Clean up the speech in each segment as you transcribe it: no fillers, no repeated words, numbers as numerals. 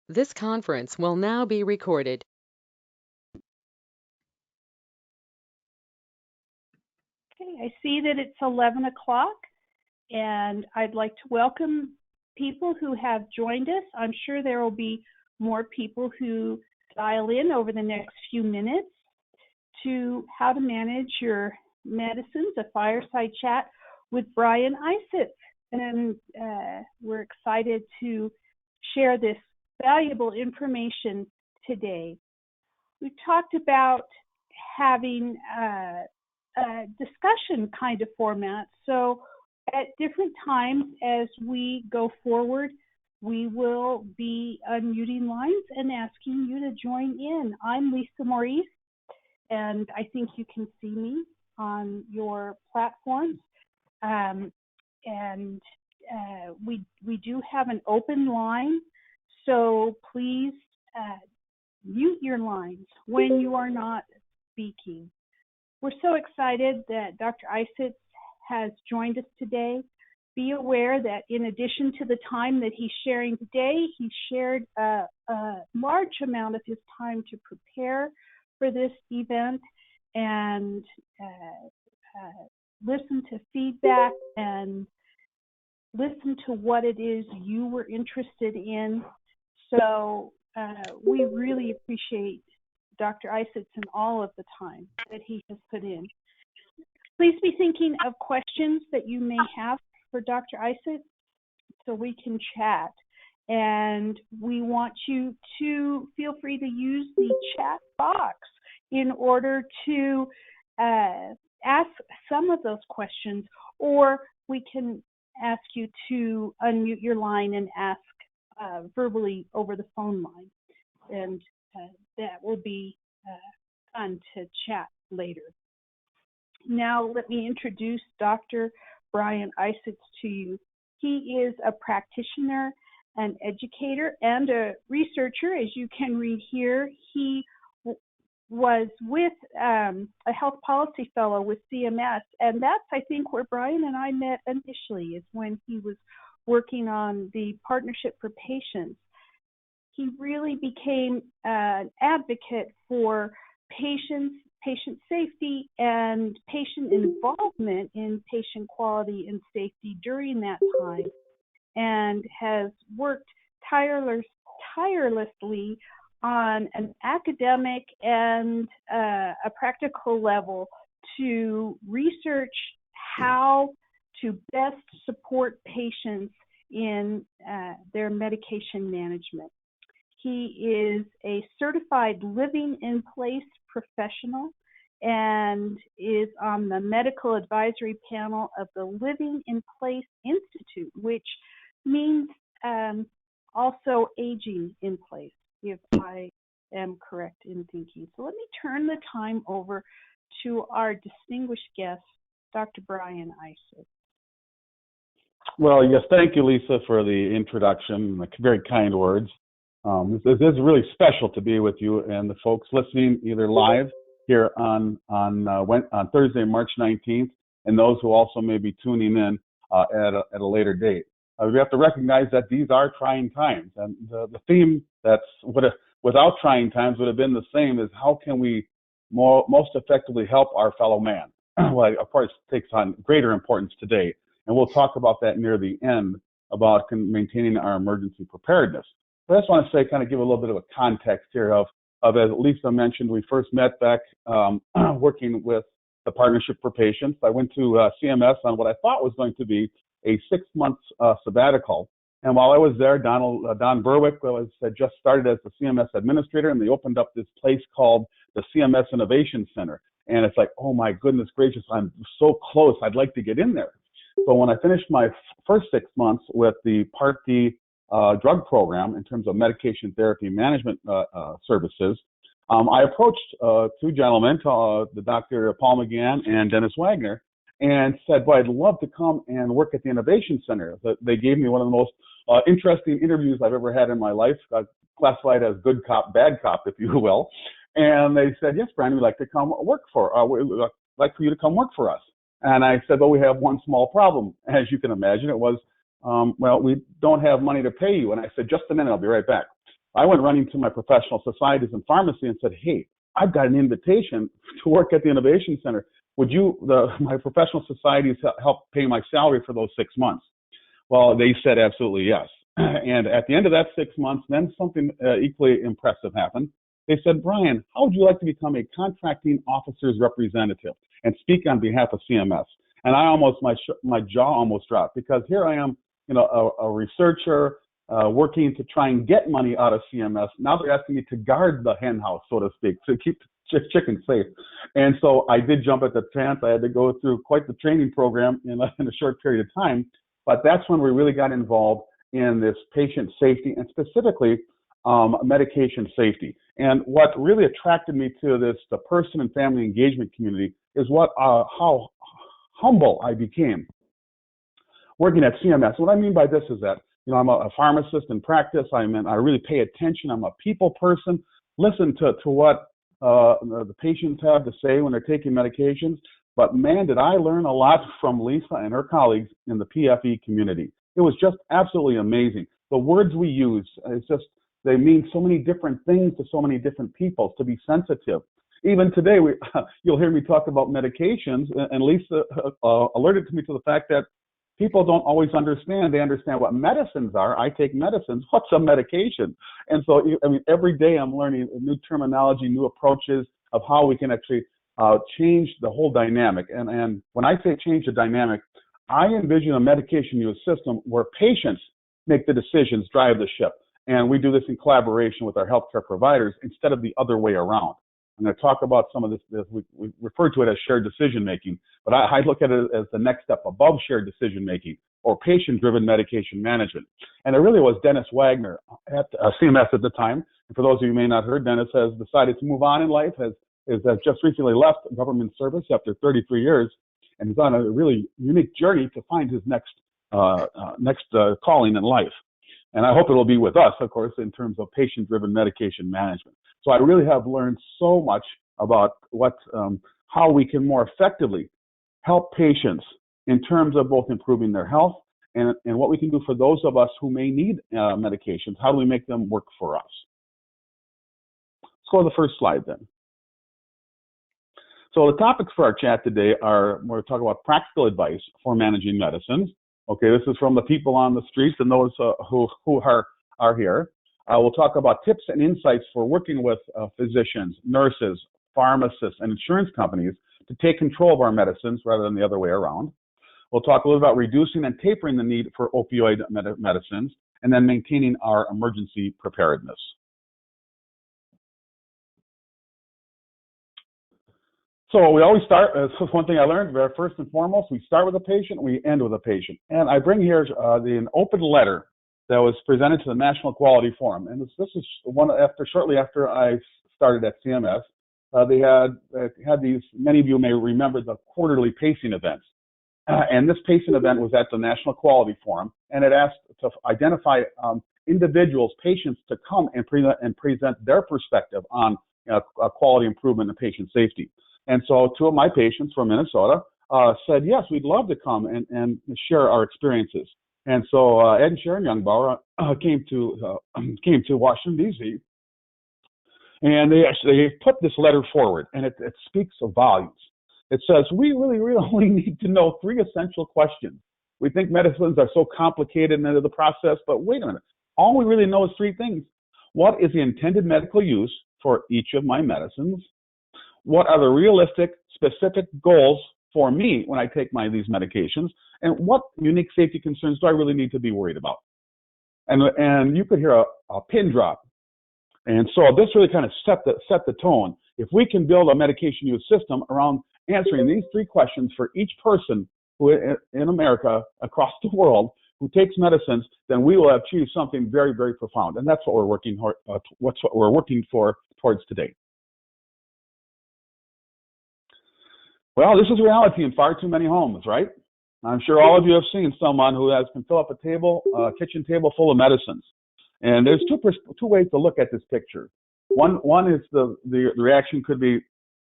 This conference will now be recorded. Okay, I see that it's 11 o'clock, and I'd like to welcome people who have joined us. I'm sure there will be more people who dial in over the next few minutes to How to Manage Your Medicines, a fireside chat with Brian Isetts. And we're excited to share this valuable information today. We talked about having a discussion kind of format. So at different times as we go forward, we will be unmuting lines and asking you to join in. I'm Lisa Maurice, and I think you can see me on your platforms. We do have an open line, so please mute your lines when you are not speaking. We're so excited that Dr. Isetts has joined us today. Be aware that in addition to the time that he's sharing today, he shared a large amount of his time to prepare for this event and listen to feedback and listen to what it is you were interested in. So we really appreciate Dr. Isetts and all of the time that he has put in. Please be thinking of questions that you may have for Dr. Isetts so we can chat. And we want you to feel free to use the chat box in order to ask some of those questions, or we can ask you to unmute your line and ask verbally over the phone line. And that will be fun to chat later. Now let me introduce Dr. Brian Isetts to you. He is a practitioner, an educator, and a researcher. As you can read here, he was with a health policy fellow with CMS, and that's, I think, where Brian and I met initially, is when he was working on the Partnership for Patients. He really became an advocate for patients, patient safety, and patient involvement in patient quality and safety during that time, and has worked tirelessly on an academic and a practical level to research how to best support patients in their medication management. He is a certified living in place professional and is on the medical advisory panel of the Living in Place Institute, which means also aging in place, if I am correct in thinking. So let me turn the time over to our distinguished guest, Dr. Brian Isetts. Well, yes, thank you, Lisa, for the introduction, very kind words. This is really special to be with you and the folks listening either live here on Thursday, March 19th, and those who also may be tuning in at a later date. We have to recognize that these are trying times, and the theme without trying times would have been the same, is how can we most effectively help our fellow man? Well, of course, takes on greater importance today, and we'll talk about that near the end about maintaining our emergency preparedness. But I just want to say, kind of give a little bit of a context here of as Lisa mentioned, we first met back working with the Partnership for Patients. I went to CMS on what I thought was going to be a 6-month sabbatical. And while I was there, Don Berwick had just started as the CMS administrator, and they opened up this place called the CMS Innovation Center. And it's like, oh my goodness gracious, I'm so close, I'd like to get in there. So when I finished my first 6 months with the Part D drug program in terms of medication therapy management services, I approached two gentlemen, the Dr. Paul McGann and Dennis Wagner, and said, well, I'd love to come and work at the Innovation Center. They gave me one of the most interesting interviews I've ever had in my life, classified as good cop, bad cop, if you will. And they said, yes, Brian, we'd like to come work we'd like for you to come work for us. And I said, well, we have one small problem. As you can imagine, it was, well, we don't have money to pay you. And I said, just a minute, I'll be right back. I went running to my professional societies in pharmacy and said, hey, I've got an invitation to work at the Innovation Center. Would you, my professional societies, help pay my salary for those 6 months? Well, they said absolutely yes. And at the end of that 6 months, then something equally impressive happened. They said, Brian, how would you like to become a contracting officer's representative and speak on behalf of CMS? And my jaw almost dropped, because here I am, a researcher working to try and get money out of CMS. Now they're asking me to guard the hen house, so to speak, to keep chickens safe. And so I did jump at the chance. I had to go through quite the training program in a short period of time. But that's when we really got involved in this patient safety, and specifically medication safety. And what really attracted me to the person and family engagement community is how humble I became working at CMS. What I mean by this is that, I'm a pharmacist in practice. I really pay attention. I'm a people person. Listen to what the patients have to say when they're taking medications. But man, did I learn a lot from Lisa and her colleagues in the PFE community. It was just absolutely amazing. The words we use, they mean so many different things to so many different people, to be sensitive. Even today, you'll hear me talk about medications, and Lisa alerted me to the fact that people don't always understand. They understand what medicines are. I take medicines. What's a medication? And so, every day I'm learning new terminology, new approaches of how we can actually change the whole dynamic. And when I say change the dynamic, I envision a medication use system where patients make the decisions, drive the ship. And we do this in collaboration with our healthcare providers instead of the other way around. I'm going to talk about some of this. We refer to it as shared decision making, but I look at it as the next step above shared decision making, or patient-driven medication management. And it really was Dennis Wagner at CMS at the time. And for those of you who may not have heard, Dennis has decided to move on in life, has just recently left government service after 33 years, and is on a really unique journey to find his next calling in life. And I hope it will be with us, of course, in terms of patient-driven medication management. So I really have learned so much about how we can more effectively help patients in terms of both improving their health and what we can do for those of us who may need medications. How do we make them work for us? Let's go to the first slide then. So the topics for our chat today are, we're talking about practical advice for managing medicines. Okay, this is from the people on the streets and those who are here. We'll talk about tips and insights for working with physicians, nurses, pharmacists, and insurance companies to take control of our medicines rather than the other way around. We'll talk a little about reducing and tapering the need for opioid medicines, and then maintaining our emergency preparedness. So we always start, one thing I learned, first and foremost, we start with a patient, we end with a patient. And I bring here an open letter that was presented to the National Quality Forum. And this is shortly after I started at CMS. They had these, many of you may remember the quarterly pacing events. And this pacing event was at the National Quality Forum, and it asked to identify individuals, patients, to come and present their perspective on quality improvement and patient safety. And so two of my patients from Minnesota said, yes, we'd love to come and share our experiences. And so Ed and Sharon Youngbauer came to Washington, D.C., and they put this letter forward, and it speaks of volumes. It says, we really only need to know 3 essential questions. We think medicines are so complicated into the process, but wait a minute. All we really know is 3 things. What is the intended medical use for each of my medicines? What are the realistic, specific goals for me when I take these medications? And what unique safety concerns do I really need to be worried about? And you could hear a pin drop. And so this really kind of set the tone. If we can build a medication use system around answering these 3 questions for each person who in America, across the world, who takes medicines, then we will achieve something very, very profound. And that's what we're working towards today. Well, this is reality in far too many homes, right? I'm sure all of you have seen someone who can fill up a kitchen table full of medicines. And there's two ways to look at this picture. One is the reaction could be,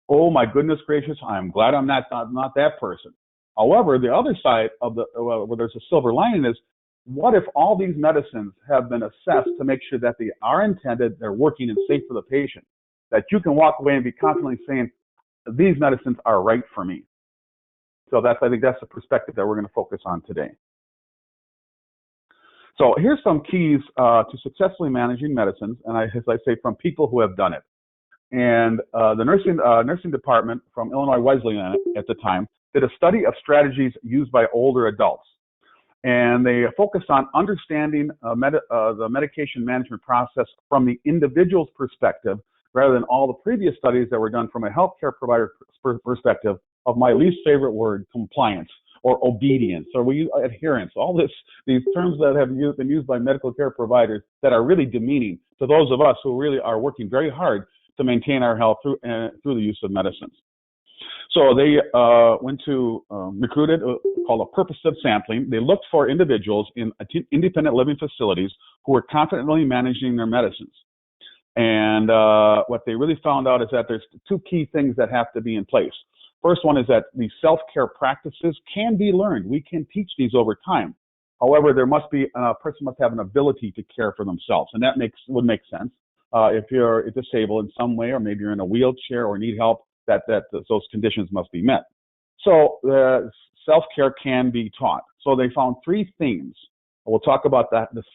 oh my goodness gracious, I'm glad I'm not that person. However, the other side of where there's a silver lining is what if all these medicines have been assessed to make sure that they are intended, they're working and safe for the patient, that you can walk away and be confidently saying, these medicines are right for me. So I think that's the perspective that we're going to focus on today. So here's some keys to successfully managing medicines, and as I say, from people who have done it. And the nursing department from Illinois Wesleyan at the time did a study of strategies used by older adults. And they focused on understanding the medication management process from the individual's perspective, rather than all the previous studies that were done from a healthcare provider perspective of my least favorite word, compliance, or obedience, or adherence, all these terms that have been used by medical care providers that are really demeaning to those of us who really are working very hard to maintain our health through the use of medicines. So they recruited called a purposive sampling. They looked for individuals in independent living facilities who were confidently managing their medicines. And what they really found out is that there's two key things that have to be in place. First one is that these self-care practices can be learned. We can teach these over time. However, there must be a person must have an ability to care for themselves, and that would make sense. If you're disabled in some way, or maybe you're in a wheelchair or need help, that those conditions must be met. So self-care can be taught. So they found three themes. We'll talk about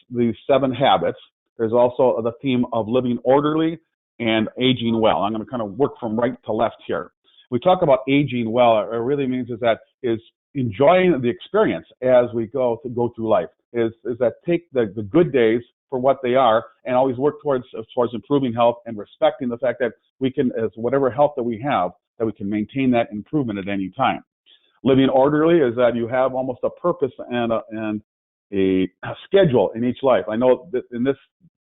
these 7 habits. There's also the theme of living orderly and aging well. I'm going to kind of work from right to left here. We talk about aging well. It really means is enjoying the experience as we go through life. Is that take the good days for what they are and always work towards improving health and respecting the fact that we can, as whatever health that we have, that we can maintain that improvement at any time. Living orderly is that you have almost a purpose and a schedule in each life. I know that in this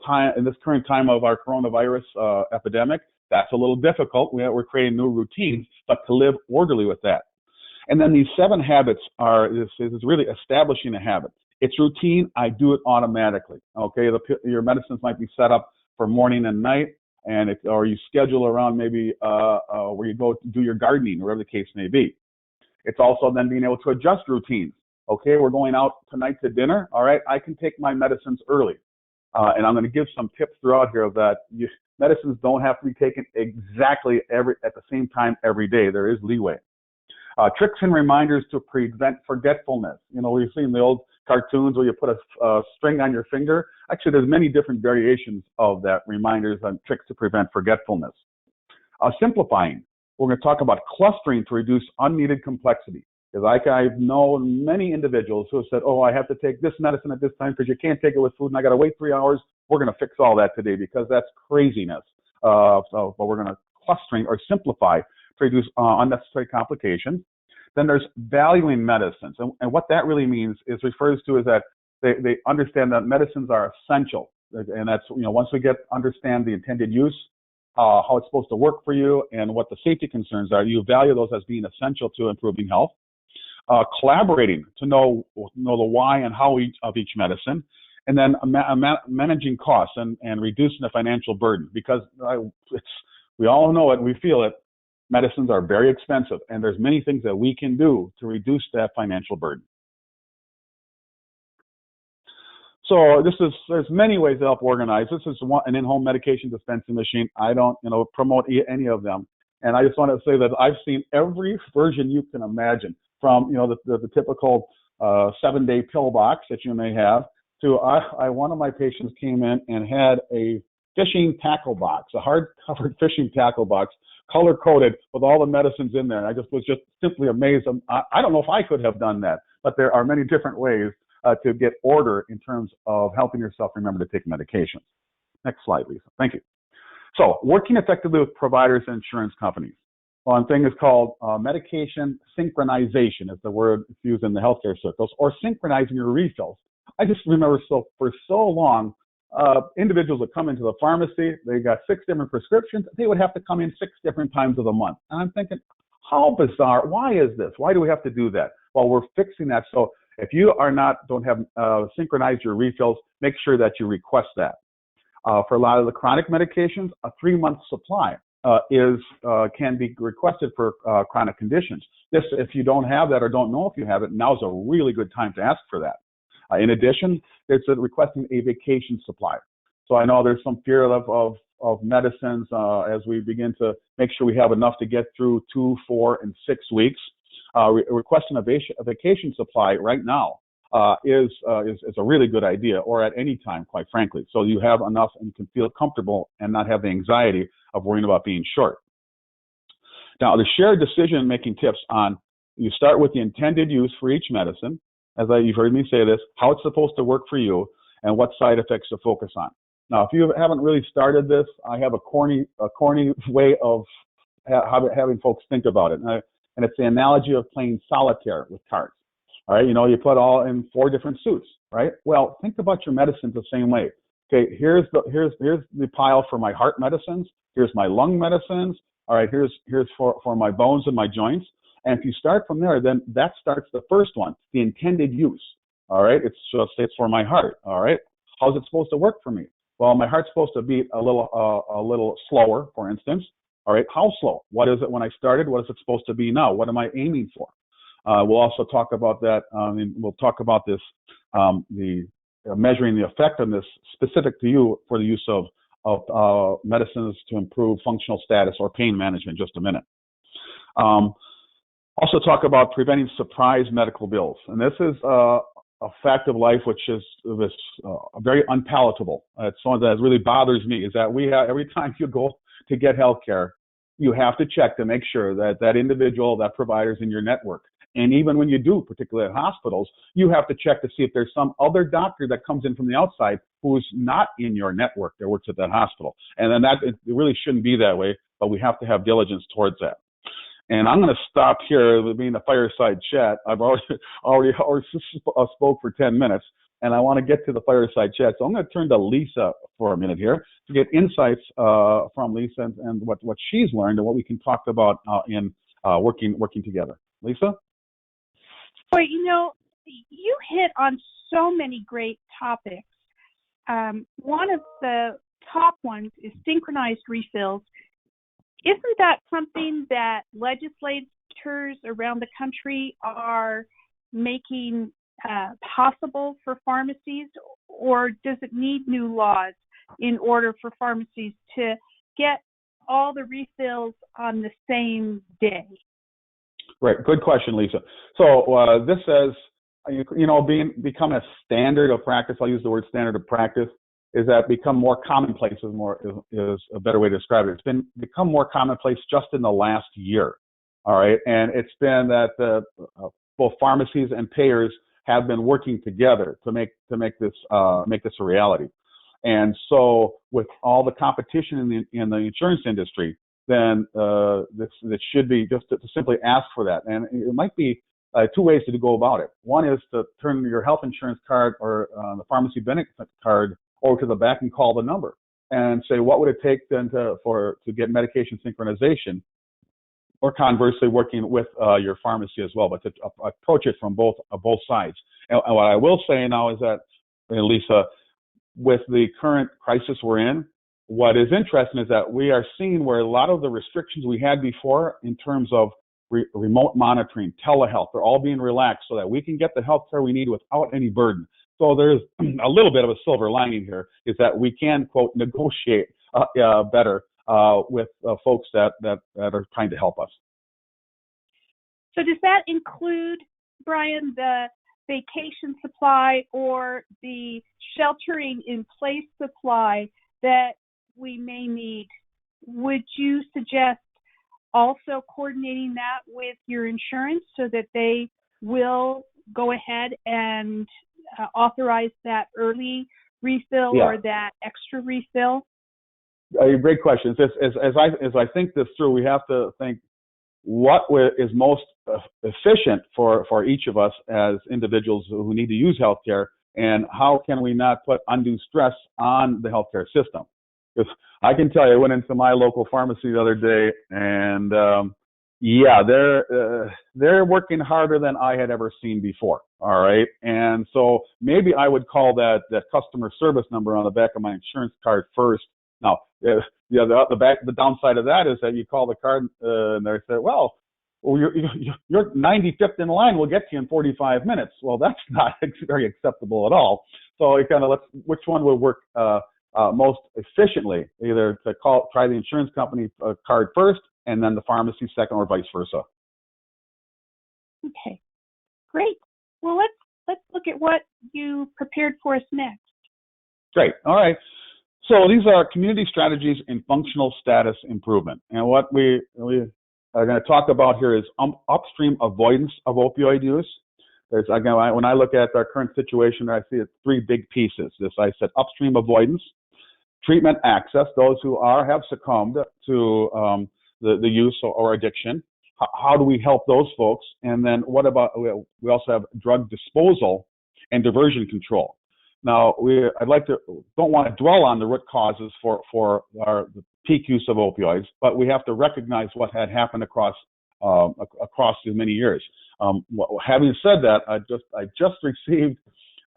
current time of our coronavirus epidemic, that's a little difficult. We're creating new routines, but to live orderly with that. And then these 7 habits is really establishing a habit. It's routine. I do it automatically. Okay, your medicines might be set up for morning and night, or you schedule around maybe where you go to do your gardening, or whatever the case may be. It's also then being able to adjust routines. Okay, we're going out tonight to dinner. All right, I can take my medicines early. And I'm going to give some tips throughout here of that. Medicines don't have to be taken exactly at the same time every day. There is leeway. Tricks and reminders to prevent forgetfulness. You know, we've seen the old cartoons where you put a string on your finger. Actually, there's many different variations of that, reminders and tricks to prevent forgetfulness. Simplifying. We're going to talk about clustering to reduce unneeded complexity. Because I've known many individuals who have said, oh, I have to take this medicine at this time because you can't take it with food and I got to wait 3 hours. We're going to fix all that today because that's craziness. But we're going to clustering or simplify to reduce unnecessary complications. Then there's valuing medicines. And what that really means refers to is that they understand that medicines are essential. And that's, once we understand the intended use, how it's supposed to work for you and what the safety concerns are, you value those as being essential to improving health. Collaborating to know the why and how of each medicine, and then managing costs and reducing the financial burden, because we all know it and we feel it. Medicines are very expensive, and there's many things that we can do to reduce that financial burden. So there's many ways to help organize. This is an in-home medication dispensing machine. I don't promote any of them, and I just want to say that I've seen every version you can imagine. From the typical 7-day pill box that you may have to one of my patients came in and had a fishing tackle box, a hard-covered fishing tackle box, color-coded with all the medicines in there. And I was just simply amazed. I don't know if I could have done that, but there are many different ways to get order in terms of helping yourself remember to take medications. Next slide, Lisa. Thank you. So working effectively with providers and insurance companies. One thing is called medication synchronization, is the word used in the healthcare circles, or synchronizing your refills. I just remember for so long, individuals would come into the pharmacy, they got 6 different prescriptions, they would have to come in 6 different times of the month. And I'm thinking, how bizarre, why is this? Why do we have to do that? Well, we're fixing that. So if you don't have synchronized your refills, make sure that you request that. For a lot of the chronic medications, a 3-month supply can be requested for chronic conditions. If you don't have that or don't know if you have it, now's a really good time to ask for that. In addition, it's requesting a vacation supply. So I know there's some fear of medicines as we begin to make sure we have enough to get through 2, 4, and 6 weeks. Requesting a vacation supply right now is a really good idea, or at any time, quite frankly. So you have enough and you can feel comfortable and not have the anxiety of worrying about being short. Now, the shared decision-making tips on, you start with the intended use for each medicine, you've heard me say this, how it's supposed to work for you, and what side effects to focus on. Now, if you haven't really started this, I have a corny way of having folks think about it. And it's the analogy of playing solitaire with cards. All right, you put all in 4 different suits, right? Well, think about your medicines the same way. Okay, here's the pile for my heart medicines. Here's my lung medicines. All right, here's for my bones and my joints. And if you start from there, then that starts the first one, the intended use. All right, it's for my heart. All right, how's it supposed to work for me? Well, my heart's supposed to beat a little slower, for instance. All right, how slow? What is it when I started? What is it supposed to be now? What am I aiming for? We'll also talk about that, and we'll talk about this, measuring the effectiveness specific to you for the use of medicines to improve functional status or pain management in just a minute. Also talk about preventing surprise medical bills. And this is a fact of life which is very unpalatable. It's something that really bothers me, is that we have, every time you go to get health care, you have to check to make sure that individual, that provider is in your network. And even when you do, particularly at hospitals, you have to check to see if there's some other doctor that comes in from the outside who's not in your network that works at that hospital. And then it really shouldn't be that way, but we have to have diligence towards that. And I'm going to stop here with being a fireside chat. I've already spoke for 10 minutes, and I want to get to the fireside chat. So I'm going to turn to Lisa for a minute here to get insights from Lisa and what she's learned and what we can talk about in working together. Lisa? Boy, you hit on so many great topics. One of the top ones is synchronized refills. Isn't that something that legislators around the country are making possible for pharmacies, or does it need new laws in order for pharmacies to get all the refills on the same day? Right. Good question, Lisa. So this says, become a standard of practice. I'll use the word standard of practice. Is that become more commonplace is a better way to describe it. It's become more commonplace just in the last year. All right. And it's been that both pharmacies and payers have been working together to make this a reality. And so with all the competition in the insurance industry, then this should be just to simply ask for that. And it might be 2 ways to go about it. One is to turn your health insurance card or the pharmacy benefit card over to the back and call the number and say, what would it take then to get medication synchronization, or conversely working with your pharmacy as well, but to approach it from both sides. And what I will say now is that, Lisa, with the current crisis we're in, what is interesting is that we are seeing where a lot of the restrictions we had before in terms of remote monitoring, telehealth, they're all being relaxed so that we can get the health care we need without any burden. So there's a little bit of a silver lining here, is that we can, quote, negotiate better with folks that are trying to help us. So does that include, Brian, the vacation supply or the sheltering in place supply that we may need? Would you suggest also coordinating that with your insurance so that they will go ahead and authorize that early refill or that extra refill? Great question. As I think this through, we have to think what is most efficient for each of us as individuals who need to use healthcare, and how can we not put undue stress on the healthcare system? Because I can tell you, I went into my local pharmacy the other day, and they're working harder than I had ever seen before. All right, and so maybe I would call that customer service number on the back of my insurance card first. Now, the downside of that is that you call the card and they say, well, well, you're 95th in line. We'll get to you in 45 minutes. Well, that's not very acceptable at all. So it kind of which one will work most efficiently, either to try the insurance company card first and then the pharmacy second, or vice versa. Okay, great. Well, let's look at what you prepared for us next. Great. All right. So these are community strategies in functional status improvement. And what we are going to talk about here is upstream avoidance of opioid use. There's, again, when I look at our current situation, I see it's three big pieces. I said upstream avoidance, treatment access, those who have succumbed to the use or addiction. How do we help those folks? And then what about, we also have drug disposal and diversion control. Now, don't want to dwell on the root causes for the peak use of opioids, but we have to recognize what had happened across the many years. Having said that, I just received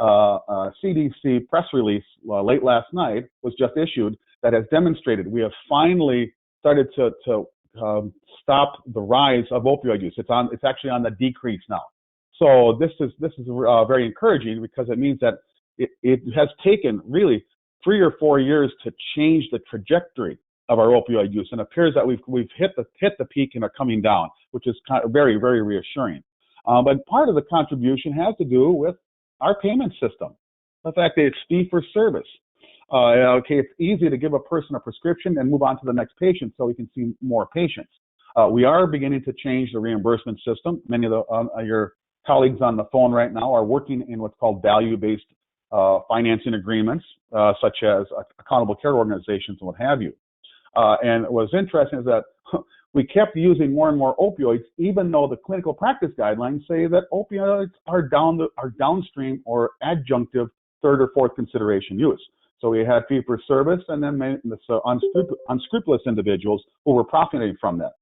a CDC press release late last night, was just issued, that has demonstrated we have finally started to stop the rise of opioid use. It's actually on the decrease now. So this is very encouraging, because it means that it has taken really 3 or 4 years to change the trajectory of our opioid use, and it appears that we've hit the peak and are coming down, which is kind of very, very reassuring. But part of the contribution has to do with our payment system. The fact that it's fee for service. Okay, it's easy to give a person a prescription and move on to the next patient so we can see more patients. We are beginning to change the reimbursement system. Many of your colleagues on the phone right now are working in what's called value-based financing agreements, such as accountable care organizations and what have you. And what's interesting is that we kept using more and more opioids, even though the clinical practice guidelines say that opioids are downstream or adjunctive third or fourth consideration use. So we had fee for service, and then unscrupulous individuals who were profiting from that.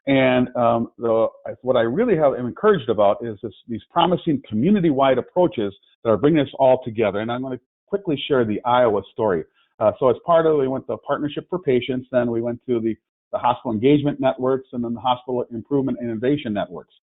And what I really am encouraged about is these promising community-wide approaches that are bringing us all together. And I'm going to quickly share the Iowa story. So as part of, we went to Partnership for Patients, then we went to the hospital engagement networks, and then the hospital improvement and innovation networks.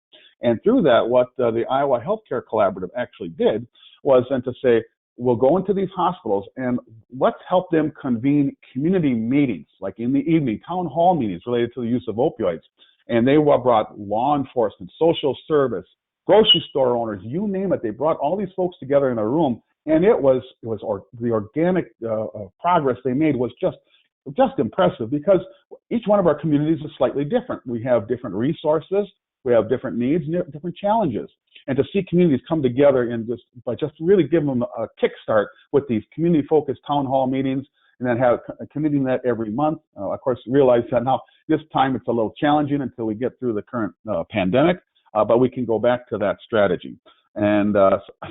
And through that, what the Iowa Healthcare Collaborative actually did was then to say, we'll go into these hospitals and let's help them convene community meetings, like in the evening, town hall meetings related to the use of opioids. And they brought law enforcement, social service, grocery store owners, you name it. They brought all these folks together in a room, and the organic progress they made was just impressive, because each one of our communities is slightly different. We have different resources, we have different needs, and different challenges. And to see communities come together and just really give them a kickstart with these community-focused town hall meetings, and then have convening that every month. Of course, realize that now this time it's a little challenging until we get through the current pandemic, but we can go back to that strategy. And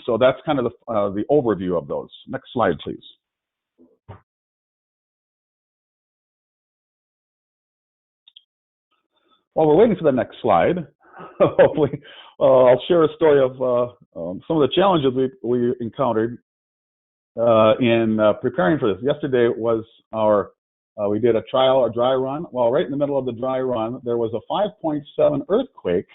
so that's kind of the overview of those. Next slide, please. While we're waiting for the next slide, hopefully I'll share a story of some of the challenges we encountered in preparing for this. Yesterday was we did a dry run. Well, right in the middle of the dry run, there was a 5.7 earthquake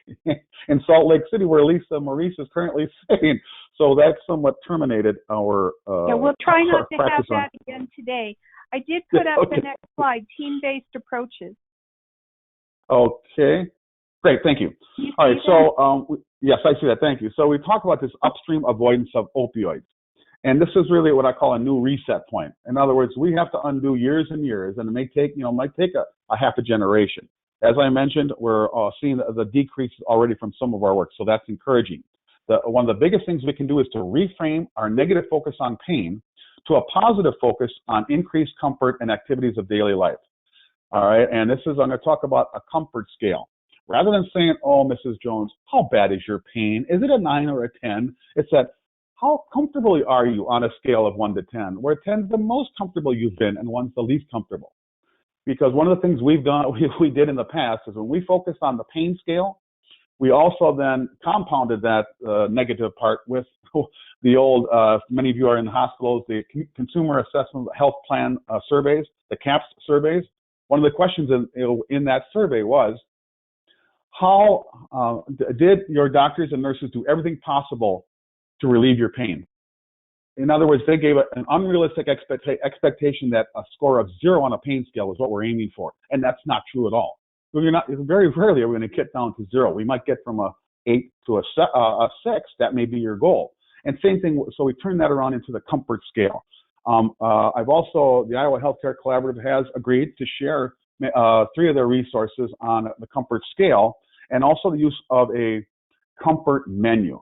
in Salt Lake City, where Lisa Maurice is currently staying. So that somewhat terminated our yeah, we'll try not to have run. that again today. I did put up the next slide, team-based approaches. Okay, great, thank you. All right, so yes, I see that, thank you. So we talk about this upstream avoidance of opioids. And this is really what I call a new reset point. In other words, we have to undo years and years, and it might take a half a generation. As I mentioned, we're seeing the decrease already from some of our work, so that's encouraging. One of the biggest things we can do is to reframe our negative focus on pain to a positive focus on increased comfort and activities of daily life. All right, and I'm going to talk about a comfort scale. Rather than saying, oh, Mrs. Jones, how bad is your pain? Is it a 9 or a 10? It's that, how comfortable are you on a scale of 1 to 10, where 10 is the most comfortable you've been and 1's the least comfortable? Because one of the things we did in the past is when we focused on the pain scale, we also then compounded that negative part with the old, many of you are in hospitals, the Consumer Assessment Health Plan surveys, the CAHPS surveys. One of the questions in that survey was, did your doctors and nurses do everything possible to relieve your pain? In other words, they gave an unrealistic expectation that a score of 0 on a pain scale is what we're aiming for, and that's not true at all. Very rarely are we going to get down to 0. We might get from a 8 to a 6. That may be your goal. And same thing, so we turn that around into the comfort scale. The Iowa Healthcare Collaborative has agreed to share 3 of their resources on the comfort scale, and also the use of a comfort menu.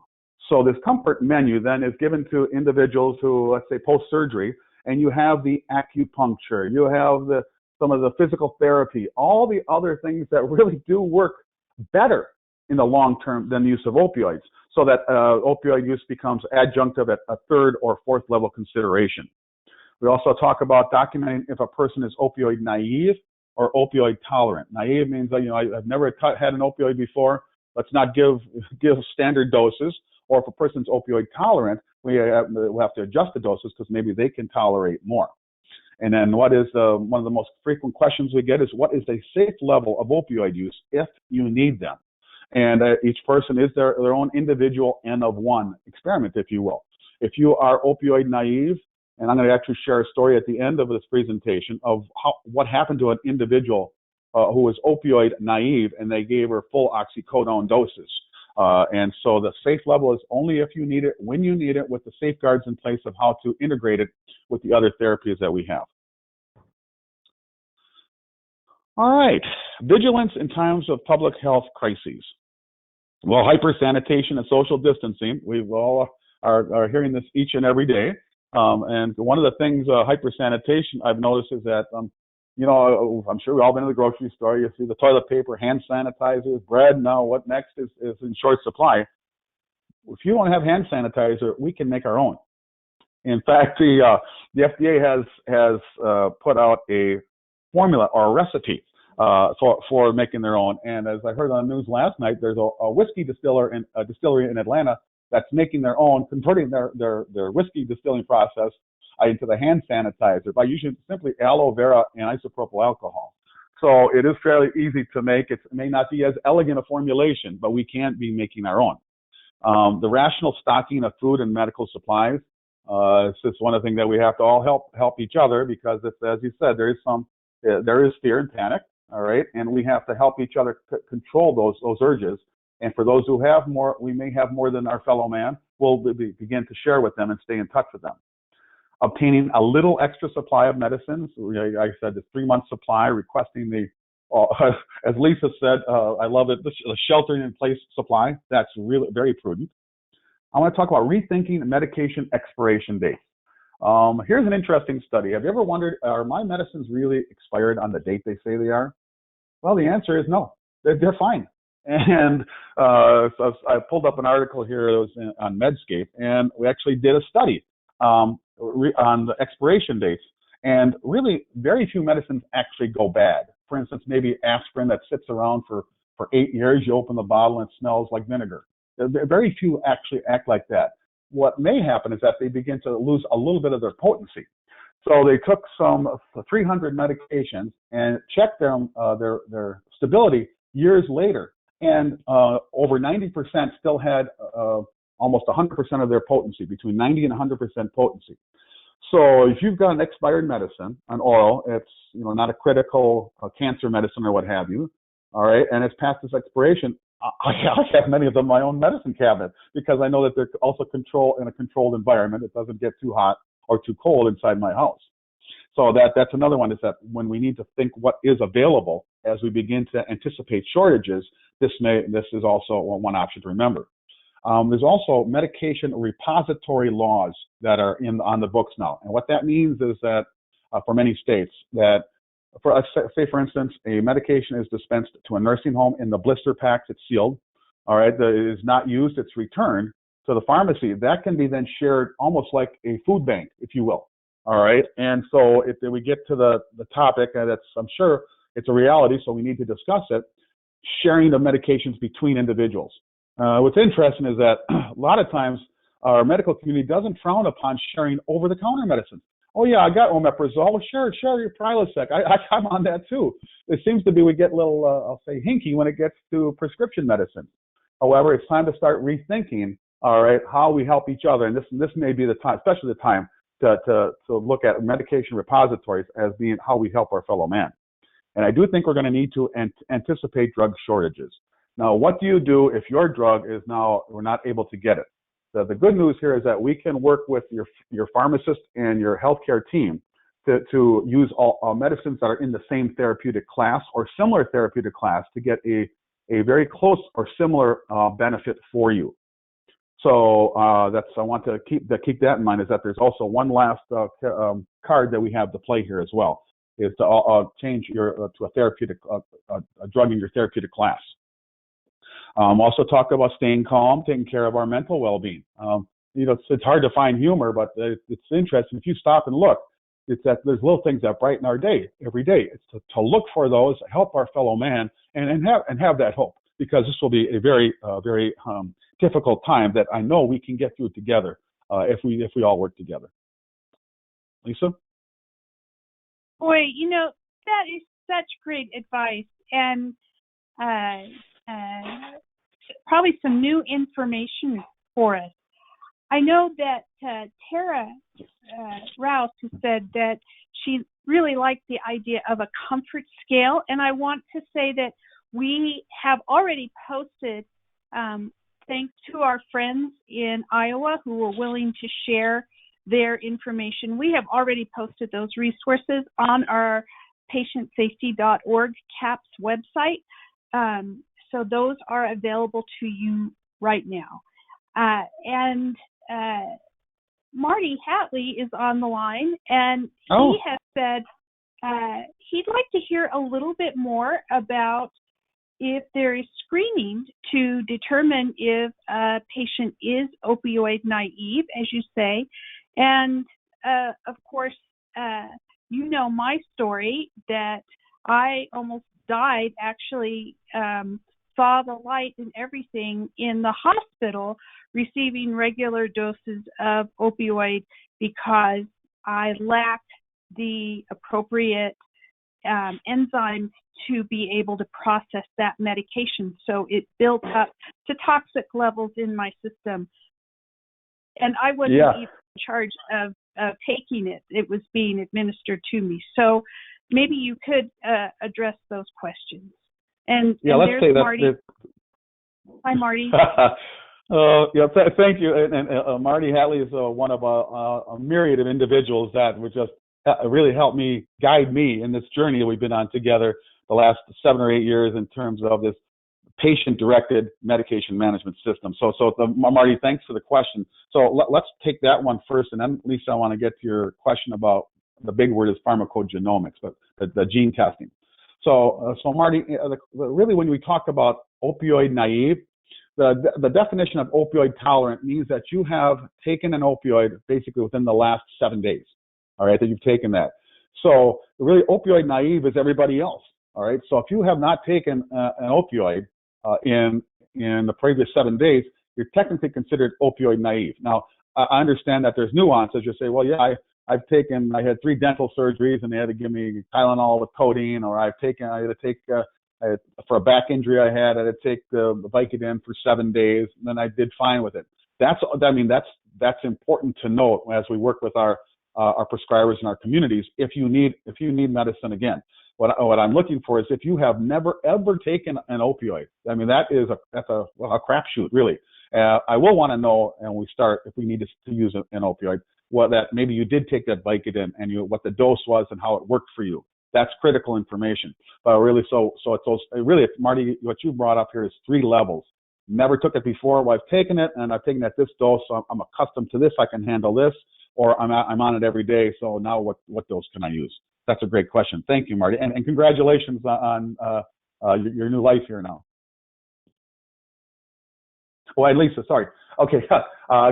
So this comfort menu then is given to individuals who, let's say, post-surgery, and you have the acupuncture, you have some of the physical therapy, all the other things that really do work better in the long term than the use of opioids, so that opioid use becomes adjunctive at a 3rd or 4th level consideration. We also talk about documenting if a person is opioid naive or opioid tolerant. Naive means that, I've never had an opioid before. Let's not give standard doses. Or if a person's opioid tolerant, we'll have to adjust the doses because maybe they can tolerate more. And then one of the most frequent questions we get is, what is a safe level of opioid use if you need them? And each person is their own individual N of 1 experiment, if you will. If you are opioid naive, and I'm going to actually share a story at the end of this presentation of what happened to an individual who was opioid naive, and they gave her full oxycodone doses. And so the safe level is only if you need it, when you need it, with the safeguards in place of how to integrate it with the other therapies that we have. All right, vigilance in times of public health crises. Well, hypersanitation and social distancing, we all are hearing this each and every day. And one of the things, hypersanitation, I've noticed is that, I'm sure we've all been to the grocery store. You see the toilet paper, hand sanitizers, bread. Now, what next is in short supply. If you don't have hand sanitizer, we can make our own. In fact, the FDA has put out a formula or a recipe for making their own. And as I heard on the news last night, there's a whiskey distillery in Atlanta that's making their own, converting their whiskey distilling process into the hand sanitizer by using simply aloe vera and isopropyl alcohol. So it is fairly easy to make. It may not be as elegant a formulation, but we can be making our own. The rational stocking of food and medical supplies. It's just one of the things that we have to all help each other, because it's, as you said, there is fear and panic. All right, and we have to help each other control those urges. And for those who have more, we may have more than our fellow man. We'll begin to share with them and stay in touch with them. Obtaining a little extra supply of medicines. Like I said, the 3-month supply, requesting as Lisa said, I love it, the sheltering in place supply. That's really very prudent. I want to talk about rethinking medication expiration dates. Here's an interesting study. Have you ever wondered, are my medicines really expired on the date they say they are? Well, the answer is no. They're fine. And so I pulled up an article here that was on Medscape, and we actually did a study on the expiration dates. And really, very few medicines actually go bad. For instance, maybe aspirin that sits around for 8 years, you open the bottle and it smells like vinegar. Very few actually act like that. What may happen is that they begin to lose a little bit of their potency. So they took some 300 medications and checked their stability years later, and over 90% still had almost 100% of their potency, between 90 and 100% potency. So if you've got an expired medicine, an oral, it's not a critical cancer medicine or what have you, all right, and it's past its expiration, I have many of them in my own medicine cabinet, because I know that they're also in a controlled environment. It doesn't get too hot or too cold inside my house. So that's another one, is that when we need to think what is available as we begin to anticipate shortages, this is also one option to remember. There's also medication repository laws that are on the books now. And what that means is that for many states, that say for instance, a medication is dispensed to a nursing home in the blister packs, it's sealed, all right, it is not used, it's returned to the pharmacy. That can be then shared almost like a food bank, if you will, all right? And so if we get to the topic, and I'm sure it's a reality, so we need to discuss it, sharing of medications between individuals. What's interesting is that a lot of times our medical community doesn't frown upon sharing over-the-counter medicines. oh yeah, I got omeprazole. Well, sure, your Prilosec. I'm on that too. It seems to be we get a little, I'll say, hinky when it gets to prescription medicine. However, it's time to start rethinking, all right, how we help each other. And this may be the time, especially the time to look at medication repositories as being how we help our fellow man. And I do think we're going to need to anticipate drug shortages. Now, what do you do if your drug is now, we're not able to get it? The good news here is that we can work with your pharmacist and your healthcare team to use all medicines that are in the same therapeutic class or similar therapeutic class to get a very close or similar benefit for you. So I want to keep that in mind, is that there's also one last card that we have to play here as well, is to change to a therapeutic a drug in your therapeutic class. Also talk about staying calm, taking care of our mental well-being. It's hard to find humor, but it's interesting. If you stop and look, it's that there's little things that brighten our day every day. It's to look for those, help our fellow man, and have that hope, because this will be a very difficult time that I know we can get through together if we all work together. Lisa? Boy, that is such great advice, and probably some new information for us. I know that Tara Rouse has said that she really liked the idea of a comfort scale, and I want to say that we have already posted, thanks to our friends in Iowa who were willing to share their information, we have already posted those resources on our patientsafety.org CAPS website. So those are available to you right now. And Marty Hatley is on the line, and he has said he'd like to hear a little bit more about if there is screening to determine if a patient is opioid naive, as you say. And of course, my story that I almost died, actually saw the light and everything in the hospital receiving regular doses of opioid because I lacked the appropriate enzymes to be able to process that medication. So it built up to toxic levels in my system. And I wasn't even in charge of taking it. It was being administered to me. So maybe you could address those questions. And let's there's say Marty. Hi, Marty. Thank you. And Marty Hatley is one of a myriad of individuals that would just really help me, guide me in this journey that we've been on together the last 7 or 8 years in terms of this patient-directed medication management system. So Marty, thanks for the question. So let's take that one first, and then Lisa, I want to get to your question about the big word is pharmacogenomics, but the gene testing. So Marty, really when we talk about opioid naive, the definition of opioid tolerant means that you have taken an opioid basically within the last 7 days, all right, that you've taken that. So really opioid naive is everybody else, all right? So if you have not taken an opioid in the previous 7 days, you're technically considered opioid naive. Now, I understand that there's nuances. You say, well, yeah, I had 3 dental surgeries and they had to give me Tylenol with codeine, or I had to take for a back injury I had to take the Vicodin for 7 days, and then I did fine with it. That's important to note as we work with our prescribers in our communities. If you need medicine again, what I'm looking for is if you have never ever taken an opioid. I mean, that's a crapshoot, really. I will want to know, and we start if we need to use an opioid, that maybe you did take that Vicodin and what the dose was and how it worked for you. That's critical information. But really, so it's Marty, what you brought up here is 3 levels. Never took it before. Well, I've taken it and I've taken it at this dose, so I'm accustomed to this. I can handle this, or I'm on it every day. So now what dose can I use? That's a great question. Thank you, Marty, and congratulations on your new life here now. Oh, and Lisa, sorry. Okay,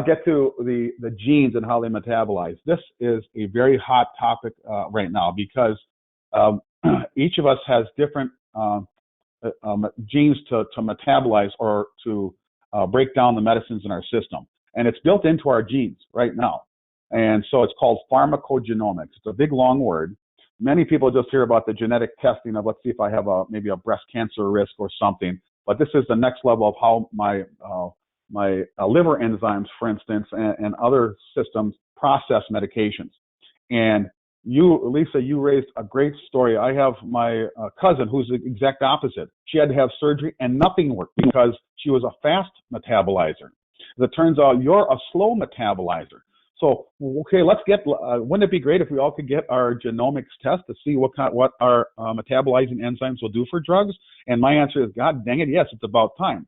get to the genes and how they metabolize. This is a very hot topic right now because each of us has different genes to metabolize or to break down the medicines in our system. And it's built into our genes right now. And so it's called pharmacogenomics. It's a big, long word. Many people just hear about the genetic testing of, let's see if I have maybe a breast cancer risk or something. But this is the next level of how my liver enzymes, for instance, and other systems process medications. And you, Lisa, you raised a great story. I have my cousin who's the exact opposite. She had to have surgery and nothing worked because she was a fast metabolizer. As it turns out, you're a slow metabolizer. So, okay, let's get, wouldn't it be great if we all could get our genomics test to see what our metabolizing enzymes will do for drugs? And my answer is, God dang it, yes, it's about time.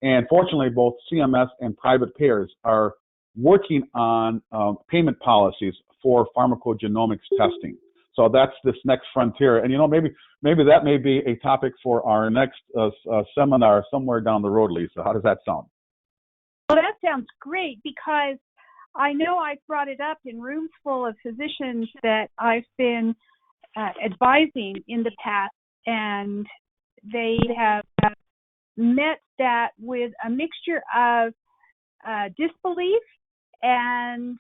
And fortunately, both CMS and private payers are working on payment policies for pharmacogenomics testing. So that's this next frontier. And, you know, maybe that may be a topic for our next seminar somewhere down the road, Lisa. How does that sound? Well, that sounds great, because I know I've brought it up in rooms full of physicians that I've been advising in the past, and they have met that with a mixture of disbelief and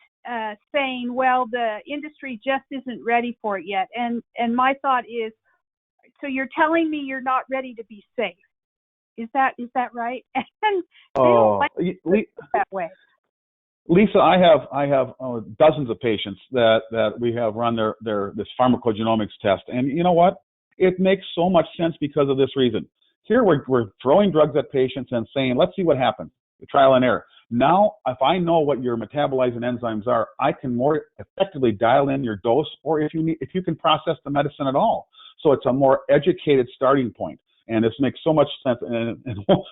saying, well, the industry just isn't ready for it yet. And my thought is, so you're telling me you're not ready to be safe? Is that right? And they don't like it that way. Lisa, I have dozens of patients that we have run this pharmacogenomics test, and you know what? It makes so much sense because of this reason. Here we're throwing drugs at patients and saying, let's see what happens. The trial and error. Now, if I know what your metabolizing enzymes are, I can more effectively dial in your dose, or if you can process the medicine at all. So it's a more educated starting point. And this makes so much sense. And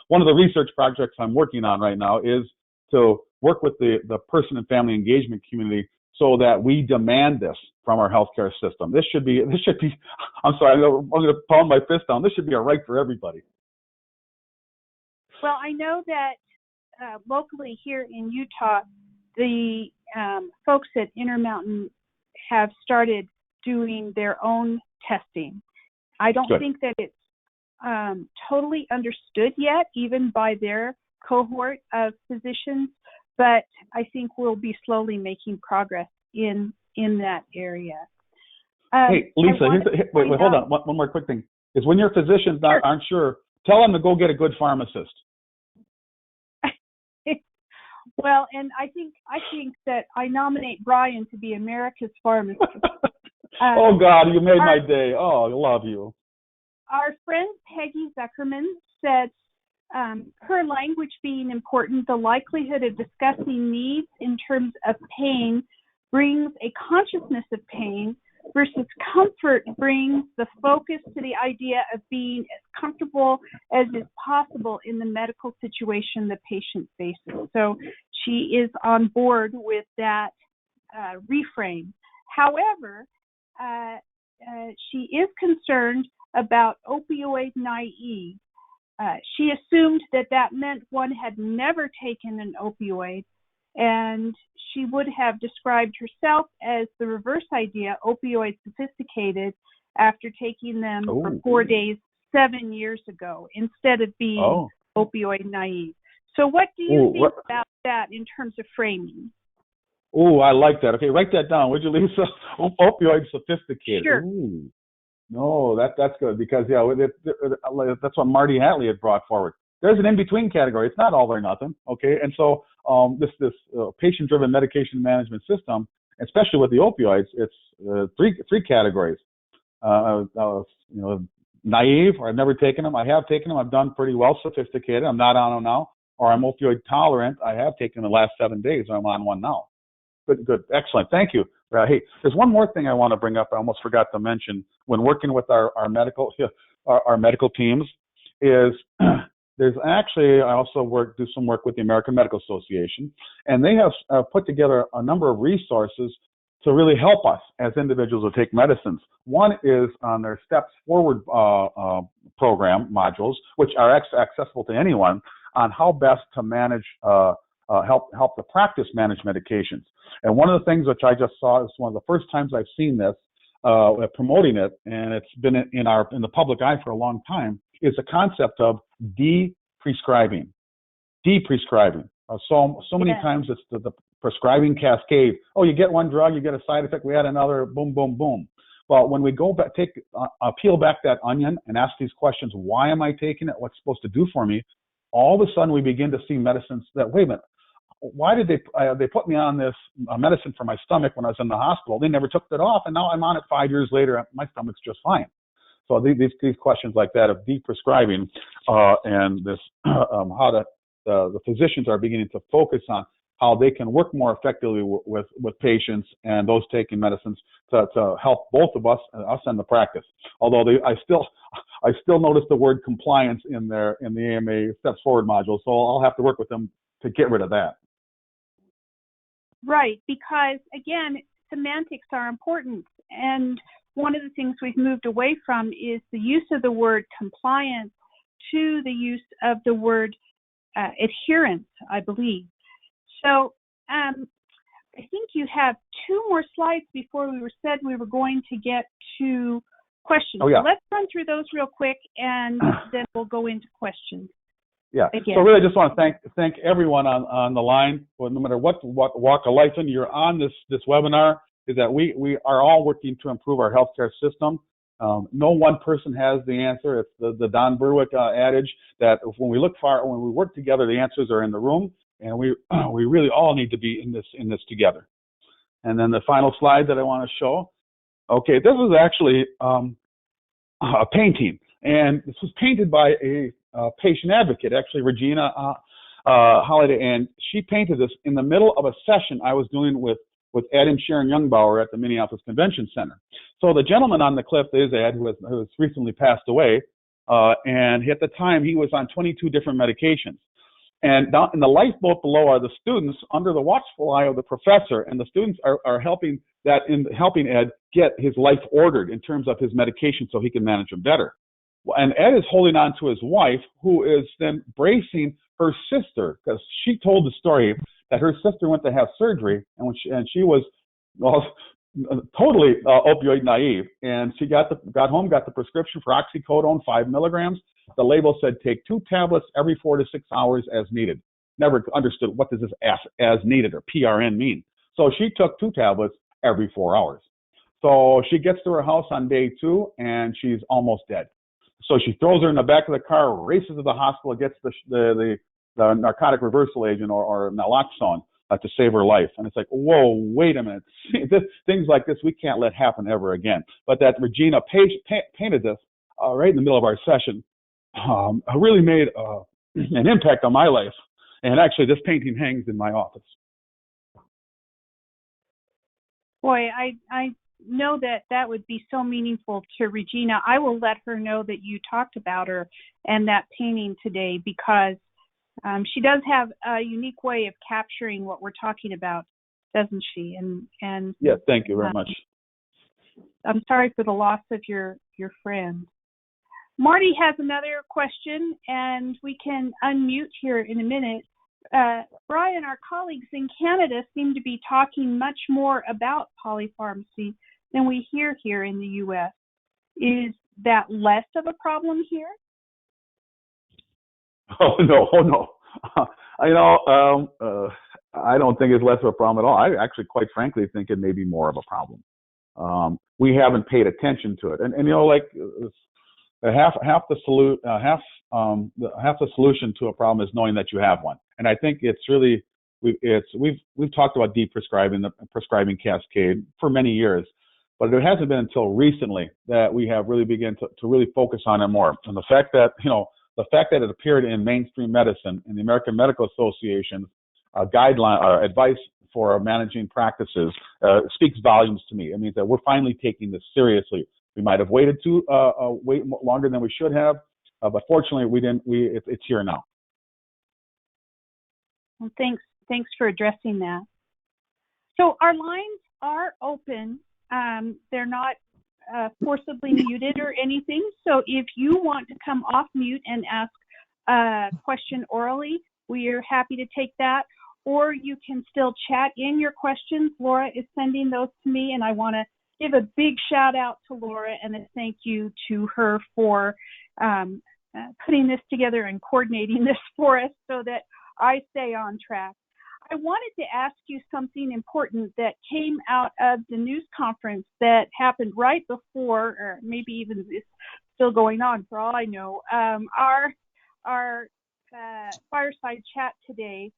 one of the research projects I'm working on right now is to work with the person and family engagement community so that we demand this from our healthcare system. This should be, I'm sorry, I'm going to pound my fist down. This should be a right for everybody. Well, I know that locally here in Utah, the folks at Intermountain have started doing their own testing. I don't think that it's totally understood yet, even by their cohort of physicians, but I think we'll be slowly making progress in that area. Hey, Lisa, wait, hold on. One more quick thing is, when your physicians aren't sure, tell them to go get a good pharmacist. Well, and I think that I nominate Brian to be America's pharmacist. Oh God, you made my day. Oh, I love you. Our friend Peggy Zuckerman said, her language being important, the likelihood of discussing needs in terms of pain brings a consciousness of pain, versus comfort brings the focus to the idea of being as comfortable as is possible in the medical situation the patient faces. So she is on board with that reframe. However, she is concerned about opioid naive. She assumed that meant one had never taken an opioid, and she would have described herself as the reverse idea, opioid sophisticated, after taking them for 4 days 7 years ago, instead of being opioid naive. So what do you think about that in terms of framing? Oh, I like that. Okay, write that down, would you, Lisa? Opioid sophisticated. Sure. Ooh. No, that's good, because that's what Marty Hatley had brought forward. There's an in-between category. It's not all or nothing, okay? And so this patient-driven medication management system, especially with the opioids, it's three categories. Naive, or I've never taken them. I have taken them. I've done pretty well. Sophisticated. I'm not on them now. Or I'm opioid tolerant. I have taken the last 7 days. I'm on one now. Good. Excellent. Thank you. Hey, there's one more thing I want to bring up. I almost forgot to mention when working with our medical teams is there's actually, I also do some work with the American Medical Association, and they have put together a number of resources to really help us as individuals who take medicines. One is on their Steps Forward program modules, which are accessible to anyone, on how best to manage help the practice manage medications. And one of the things which I just saw is one of the first times I've seen this, promoting it, and it's been in the public eye for a long time, is the concept of de-prescribing. De-prescribing. So many times it's the prescribing cascade. Oh, you get one drug, you get a side effect, we add another, boom, boom, boom. Well, when we go back, peel back that onion and ask these questions, why am I taking it? What's it supposed to do for me? All of a sudden, we begin to see medicines that, wait a minute, why did they put me on this medicine for my stomach when I was in the hospital? They never took that off, and now I'm on it 5 years later. My stomach's just fine. So these questions like that of de-prescribing and this how the physicians are beginning to focus on how they can work more effectively with patients and those taking medicines to help both of us and the practice. Although I still notice the word compliance in the AMA Steps Forward module, so I'll have to work with them to get rid of that. Right, because again, semantics are important, and one of the things we've moved away from is the use of the word compliance to the use of the word adherence, I believe. So I think you have 2 more slides before we said we were going to get to questions. Oh, yeah. So let's run through those real quick, and then we'll go into questions. Yeah. Again. So really, I just want to thank everyone on the line, no matter what walk of life in you're on this webinar. Is that we are all working to improve our healthcare system. No one person has the answer. It's the Don Berwick adage that when we work together, the answers are in the room, and we really all need to be in this together. And then the final slide that I want to show. Okay, this is actually a painting, and this was painted by a patient advocate, actually Regina Holiday, and she painted this in the middle of a session I was doing with Ed and Sharon Youngbauer at the Minneapolis Convention Center. So the gentleman on the clip is Ed, who has recently passed away, and at the time he was on 22 different medications. And down in the lifeboat below are the students under the watchful eye of the professor, and the students are helping Ed get his life ordered in terms of his medication so he can manage them better. And Ed is holding on to his wife, who is then bracing her sister, because she told the story that her sister went to have surgery, and she was totally opioid naive, and she got home, got the prescription for oxycodone 5 milligrams. The label said take 2 tablets every 4 to 6 hours as needed. Never understood what does this as needed or PRN mean. So she took 2 tablets every 4 hours. So she gets to her house on day 2, and she's almost dead. So she throws her in the back of the car, races to the hospital, gets the narcotic reversal agent or naloxone to save her life. And it's like, whoa, wait a minute. Things like this we can't let happen ever again. But that Regina painted this right in the middle of our session really made an impact on my life. And actually, this painting hangs in my office. Boy, I know that would be so meaningful to Regina. I will let her know that you talked about her and that painting today, because she does have a unique way of capturing what we're talking about, doesn't she? And yes, thank you very much. I'm sorry for the loss of your friend. Marty has another question, and we can unmute here in a minute. Brian, our colleagues in Canada seem to be talking much more about polypharmacy than we hear here in the U.S. Is that less of a problem here? Oh no. I don't think it's less of a problem at all. I actually, quite frankly, think it may be more of a problem. We haven't paid attention to it, and half the solution to a problem is knowing that you have one. And I think it's really we've talked about de-prescribing, the prescribing cascade for many years, but it hasn't been until recently that we have really begun to really focus on it more. And the fact that it appeared in mainstream medicine, in the American Medical Association's guideline advice for managing practices, speaks volumes to me. It means that we're finally taking this seriously. We might have waited longer than we should have, but fortunately we didn't. It's here now. Well, thanks for addressing that. So our lines are open. They're not forcibly muted or anything. So if you want to come off mute and ask a question orally, we are happy to take that. Or you can still chat in your questions. Laura is sending those to me, and I want to give a big shout out to Laura and a thank you to her for putting this together and coordinating this for us so that I stay on track. I wanted to ask you something important that came out of the news conference that happened right before, or maybe even it's still going on for all I know, our Fireside chat today,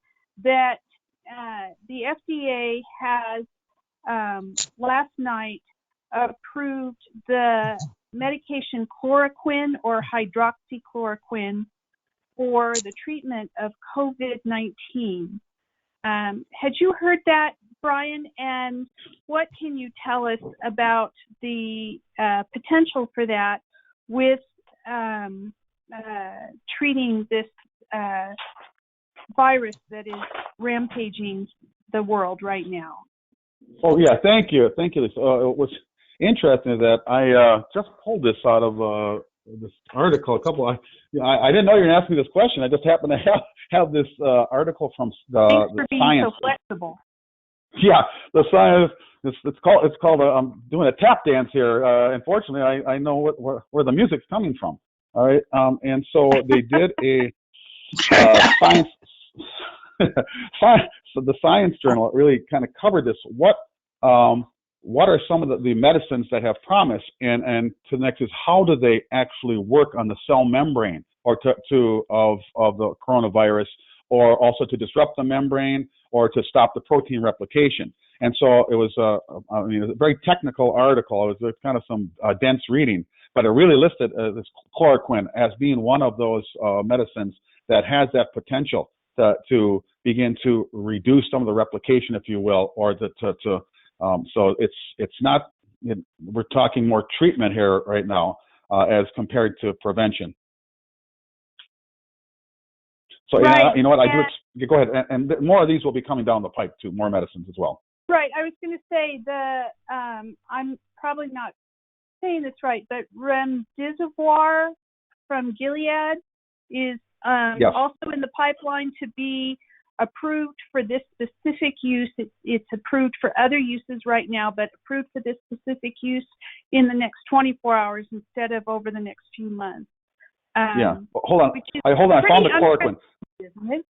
that the FDA has last night approved the medication chloroquine or hydroxychloroquine for the treatment of COVID-19. Had you heard that, Brian? And what can you tell us about the potential for that with treating this virus that is rampaging the world right now? Oh, yeah, thank you, Lisa. It was interesting that I just pulled this out of this article. I didn't know you were going to ask me this question. I just happened to have this article from Thanks for the being Science. so flexible. Yeah, the Science. It's called. I'm doing a tap dance here. Unfortunately, I know where the music's coming from. All right, and so they did a science. So the Science Journal really kind of covered this. What are some of the medicines that have promise, and to the next is how do they actually work on the cell membrane or of the coronavirus, or also to disrupt the membrane or to stop the protein replication. And so it was a very technical article. It was kind of some dense reading, but it really listed this chloroquine as being one of those medicines that has that potential to begin to reduce some of the replication, if you will, or so it's not, we're talking more treatment here right now as compared to prevention. So right. you know what, go ahead, and more of these will be coming down the pipe too, more medicines as well. Right, I was going to say I'm probably not saying this right, but remdesivir from Gilead is yes. also in the pipeline to be approved for this specific use. It's approved for other uses right now, but approved for this specific use in the next 24 hours instead of over the next few months. Yeah, hold on. I found the chloroquine. Isn't it?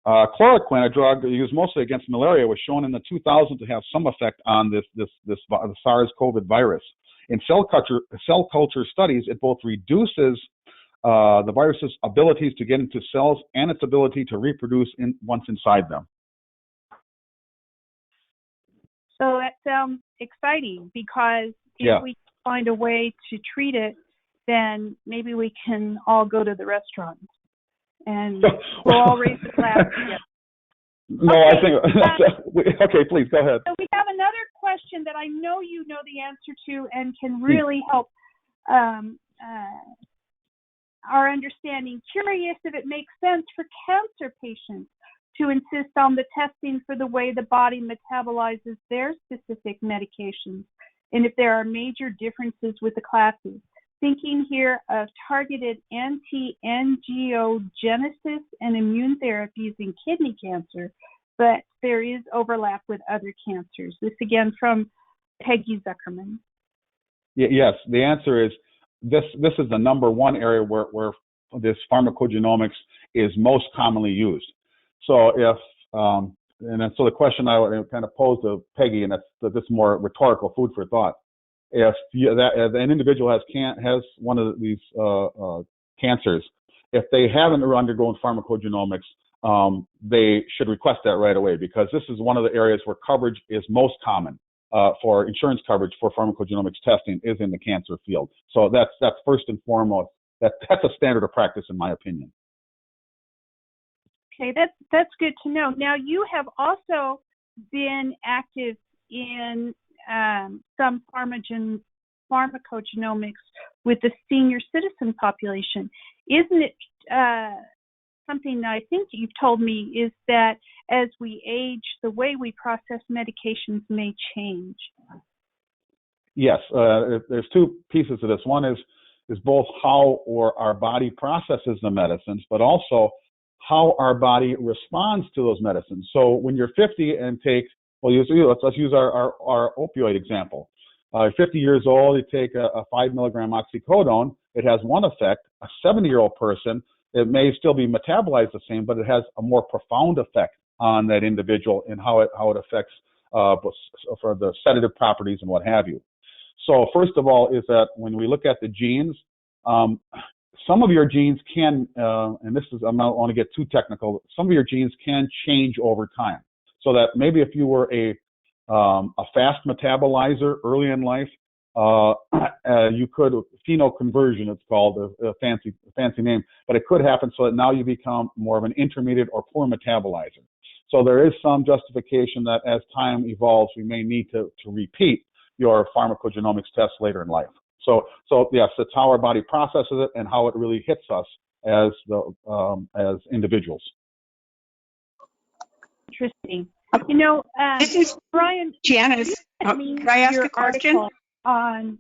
Chloroquine, a drug used mostly against malaria, was shown in the 2000s to have some effect on the SARS-CoV virus. In cell culture studies, it both reduces the virus's abilities to get into cells and its ability to reproduce once inside them. So that sounds exciting, because if we find a way to treat it, then maybe we can all go to the restaurant and we'll all raise a glass together. No, okay, I think, okay, please, go ahead. So we have another question that I know you know the answer to and can really help our understanding. Curious if it makes sense for cancer patients to insist on the testing for the way the body metabolizes their specific medications, and if there are major differences with the classes. Thinking here of targeted anti-angiogenesis and immune therapies in kidney cancer, but there is overlap with other cancers. This again from Peggy Zuckerman. Yes, the answer is this is the number one area where this pharmacogenomics is most commonly used. So if so the question I would kind of pose to Peggy, and that's more rhetorical, food for thought. If an individual has one of these cancers, if they haven't undergone pharmacogenomics, they should request that right away, because this is one of the areas where coverage is most common for insurance coverage for pharmacogenomics testing is in the cancer field. So that's first and foremost. That's a standard of practice, in my opinion. Okay, that's good to know. Now, you have also been active in some pharmacogenomics with the senior citizen population. Isn't it something that I think you've told me is that as we age, the way we process medications may change? Yes, there's two pieces to this. One is both how our body processes the medicines, but also how our body responds to those medicines. So when you're 50 and let's use our opioid example. 50 years old, you take a 5 milligram oxycodone, it has one effect. A 70-year-old person, it may still be metabolized the same, but it has a more profound effect on that individual and how it affects for the sedative properties and what have you. So first of all is that when we look at the genes, some of your genes can, and this is, I'm not want to get too technical, some of your genes can change over time. So that maybe if you were a fast metabolizer early in life, you could, phenoconversion it's called, a fancy name, but it could happen so that now you become more of an intermediate or poor metabolizer. So there is some justification that as time evolves, we may need to repeat your pharmacogenomics test later in life. So yes, it's how our body processes it and how it really hits us as individuals. Interesting. You know, This is Brian, Janice. Could I ask a question? I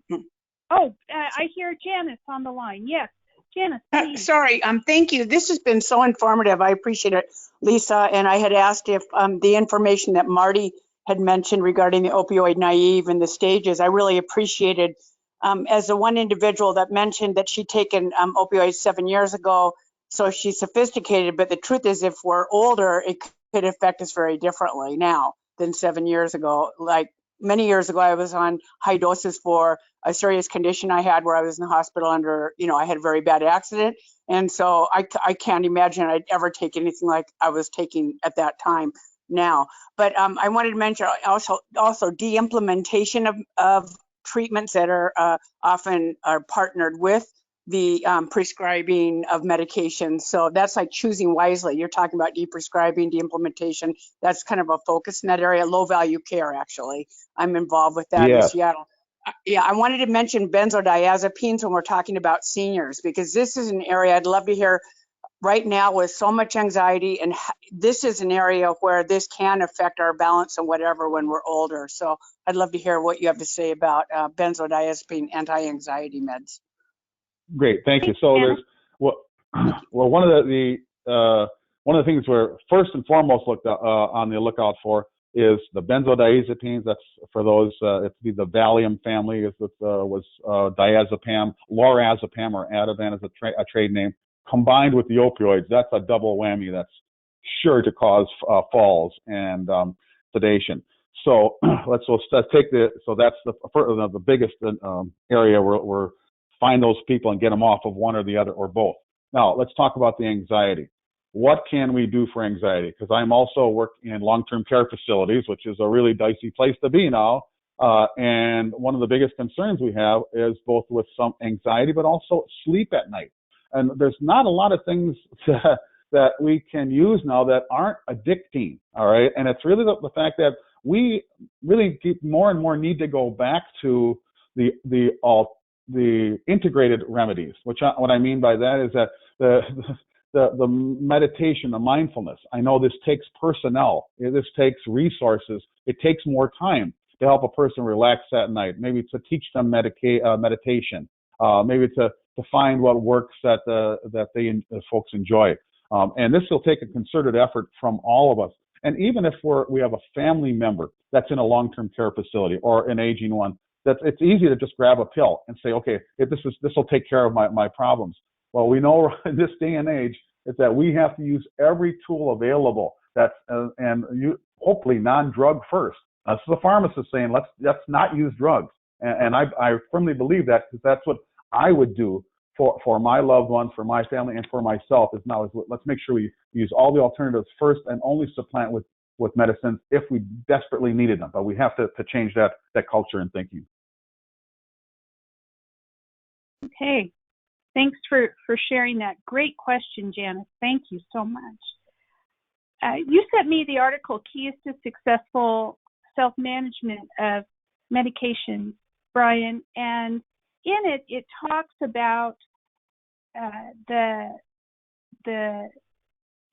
hear Janice on the line. Yes, Janice, please. Sorry. Thank you. This has been so informative. I appreciate it, Lisa. And I had asked if the information that Marty had mentioned regarding the opioid naive and the stages, I really appreciated. As the one individual that mentioned that she'd taken opioids 7 years ago, so she's sophisticated. But the truth is, if we're older, it could affect us very differently now than 7 years ago. Like many years ago, I was on high doses for a serious condition I had where I was in the hospital under, I had a very bad accident. And so I can't imagine I'd ever take anything like I was taking at that time now. But I wanted to mention also de-implementation of treatments that are often are partnered with the prescribing of medications. So that's like choosing wisely. You're talking about de-prescribing, de-implementation. That's kind of a focus in that area. Low value care, actually. I'm involved with that in Seattle. Yeah, I wanted to mention benzodiazepines when we're talking about seniors, because this is an area I'd love to hear right now with so much anxiety, and this is an area where this can affect our balance and whatever when we're older. So I'd love to hear what you have to say about benzodiazepine anti-anxiety meds. Great, thank you. So there's one of the things we're first and foremost on the lookout for is the benzodiazepines. That's for those. It's the Valium family. Was diazepam, lorazepam, or Ativan is a trade name. Combined with the opioids, that's a double whammy. That's sure to cause falls and sedation. So let's take so that's the biggest area where we're find those people and get them off of one or the other or both. Now let's talk about the anxiety. What can we do for anxiety? Because I'm also working in long-term care facilities, which is a really dicey place to be now. And one of the biggest concerns we have is both with some anxiety, but also sleep at night. And there's not a lot of things that we can use now that aren't addicting, all right? And it's really the fact that we really more and more need to go back to the integrated remedies. What I mean by that is that the meditation, the mindfulness. I know this takes personnel. This takes resources. It takes more time to help a person relax at night. Maybe to teach them meditation. Maybe to find what works that folks enjoy. And this will take a concerted effort from all of us. And even if we have a family member that's in a long-term care facility or an aging one, it's easy to just grab a pill and say, okay, this will take care of my problems. Well, we know in this day and age is that we have to use every tool available hopefully non-drug first. So the pharmacist saying, let's not use drugs. And I firmly believe that, because that's what I would do for my loved ones, for my family, and for myself. Let's make sure we use all the alternatives first and only supplant with medicines if we desperately needed them. But we have to change that culture and thinking. Okay, thanks for sharing that. Great question, Janice. Thank you so much. You sent me the article, Keys to Successful Self-Management of Medication, Brian, and in it talks about the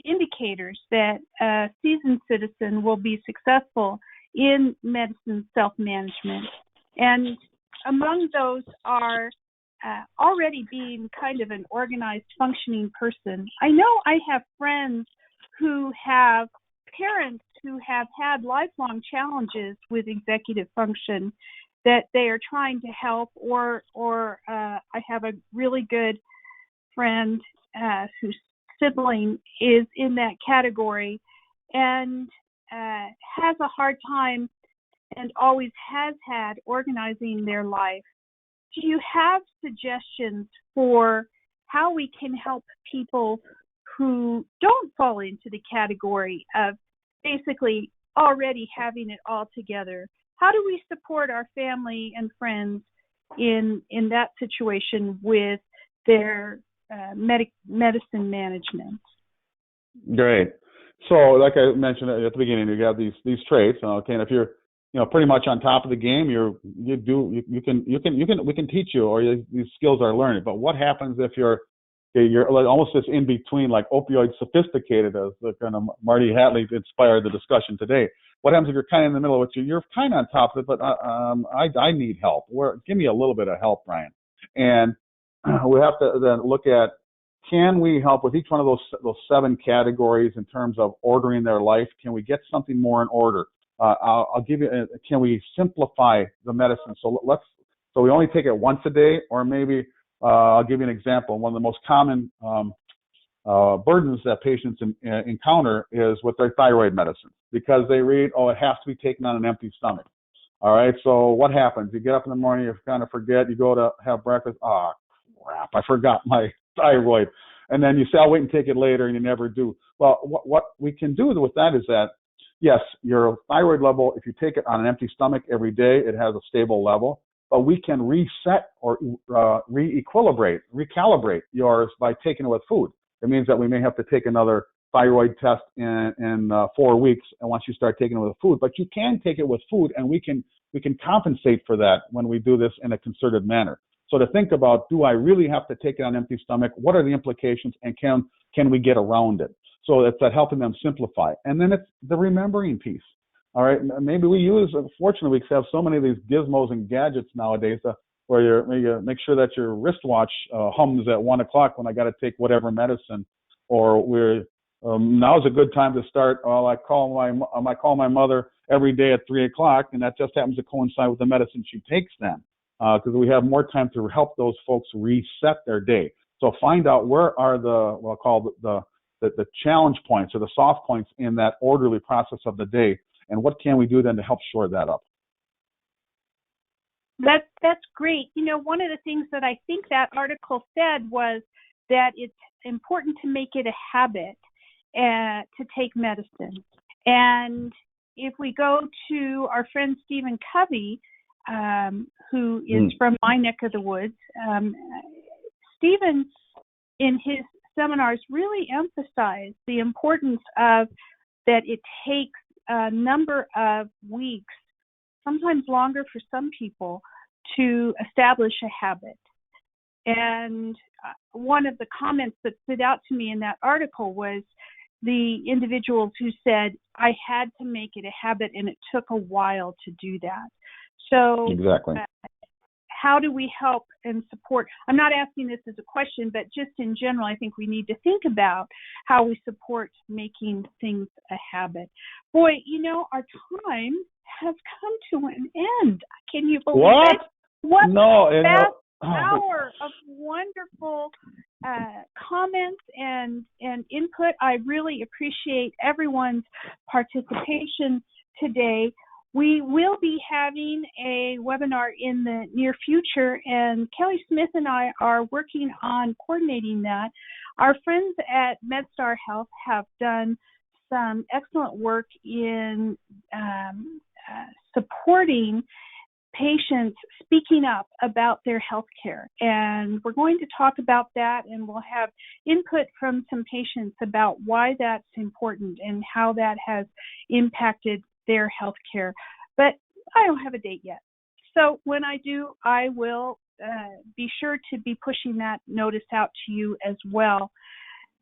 indicators that a seasoned citizen will be successful in medicine self-management. And among those are already being kind of an organized, functioning person. I know I have friends who have parents who have had lifelong challenges with executive function that they are trying to help, or I have a really good friend whose sibling is in that category, and has a hard time and always has had organizing their life, do you have suggestions for how we can help people who don't fall into the category of basically already having it all together? How do we support our family and friends in that situation with their medicine management? Great. So, like I mentioned at the beginning, you got these traits. Okay, and if you're pretty much on top of the game, we can teach you, or these skills are learned. But what happens if you're like almost this in between, like opioid sophisticated, as the kind of Marty Hatley inspired the discussion today? What happens if you're kind of in the middle of it? You're kind of on top of it, but I need help. Give me a little bit of help, Brian. And we have to then look at, can we help with each one of those 7 categories in terms of ordering their life? Can we get something more in order? I'll give you. Can we simplify the medicine? So we only take it once a day, or maybe I'll give you an example. One of the most common burdens that patients encounter is with their thyroid medicine, because they read, oh, it has to be taken on an empty stomach. All right. So what happens? You get up in the morning, you kind of forget. You go to have breakfast. Oh, crap! I forgot my thyroid. And then you say, I'll wait and take it later, and you never do. Well, what we can do with that is that, yes, your thyroid level, if you take it on an empty stomach every day, it has a stable level, but we can reset or recalibrate yours by taking it with food. It means that we may have to take another thyroid test in 4 weeks, and once you start taking it with food, but you can take it with food, and we can compensate for that when we do this in a concerted manner. So to think about, do I really have to take it on an empty stomach? What are the implications, and can we get around it? So it's that helping them simplify. And then it's the remembering piece. All right, maybe fortunately, we have so many of these gizmos and gadgets nowadays where you make sure that your wristwatch hums at 1 o'clock when I got to take whatever medicine, or now's a good time to start. Well, I call my mother every day at 3 o'clock, and that just happens to coincide with the medicine she takes then, because we have more time to help those folks reset their day. So find out where are the challenge points or the soft points in that orderly process of the day, and what can we do then to help shore that up? That's great. One of the things that I think that article said was that it's important to make it a habit to take medicine. And if we go to our friend Stephen Covey, who is from my neck of the woods, Stephen, in his seminars, really emphasize the importance of that it takes a number of weeks, sometimes longer for some people, to establish a habit. And one of the comments that stood out to me in that article was the individuals who said, I had to make it a habit, and it took a while to do that. So exactly. How do we help and support? I'm not asking this as a question, but just in general, I think we need to think about how we support making things a habit. Boy, our time has come to an end. Can you believe it? What hour of wonderful comments and input. I really appreciate everyone's participation today. We will be having a webinar in the near future, and Kelly Smith and I are working on coordinating that. Our friends at MedStar Health have done some excellent work in supporting patients speaking up about their health care. And we're going to talk about that, and we'll have input from some patients about why that's important and how that has impacted their health care. But I don't have a date yet. So when I do, I will be sure to be pushing that notice out to you as well.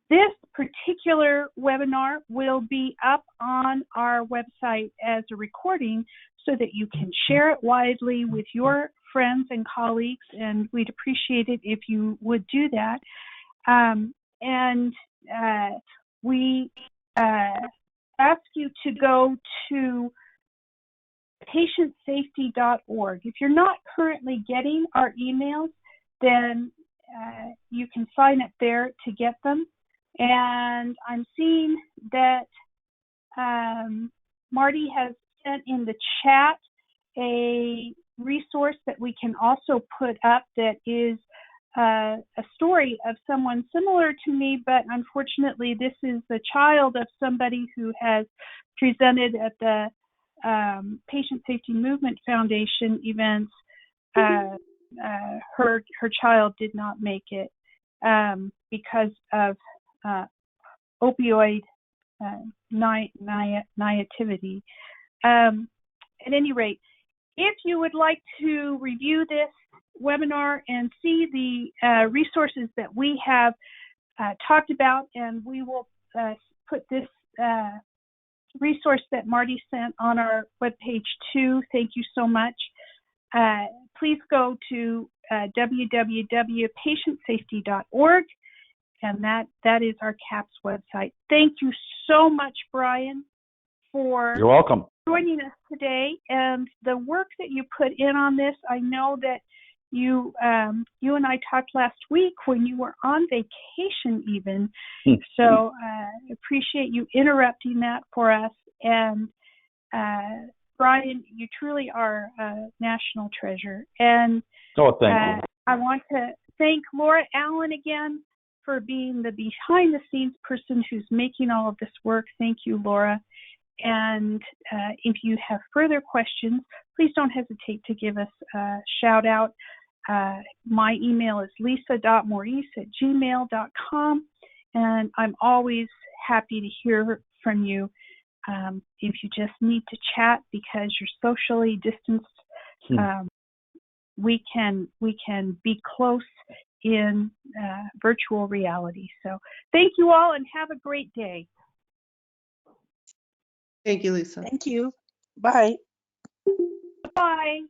This particular webinar will be up on our website as a recording so that you can share it widely with your friends and colleagues, and we'd appreciate it if you would do that. We ask you to go to patientsafety.org. If you're not currently getting our emails, then you can sign up there to get them. And I'm seeing that Marty has sent in the chat a resource that we can also put up that is a story of someone similar to me, but unfortunately this is the child of somebody who has presented at the Patient Safety Movement Foundation events. Her child did not make it because of opioid naivety. At any rate, if you would like to review this webinar and see the resources that we have talked about, and we will put this resource that Marty sent on our webpage too. Thank you so much. Please go to www.patientsafety.org, and that is our CAPS website. Thank you so much, Brian, for You're welcome. Joining us today, and the work that you put in on this. I know that you and I talked last week when you were on vacation even, so appreciate you interrupting that for us. And Brian, you truly are a national treasure. And Oh, thank you. I want to thank Laura Allen again for being the behind-the-scenes person who's making all of this work. Thank you, Laura. And if you have further questions, please don't hesitate to give us a shout out. My email is lisa.maurice@gmail.com, and I'm always happy to hear from you. If you just need to chat because you're socially distanced, we can be close in virtual reality. So thank you all, and have a great day. Thank you, Lisa. Thank you. Bye. Bye.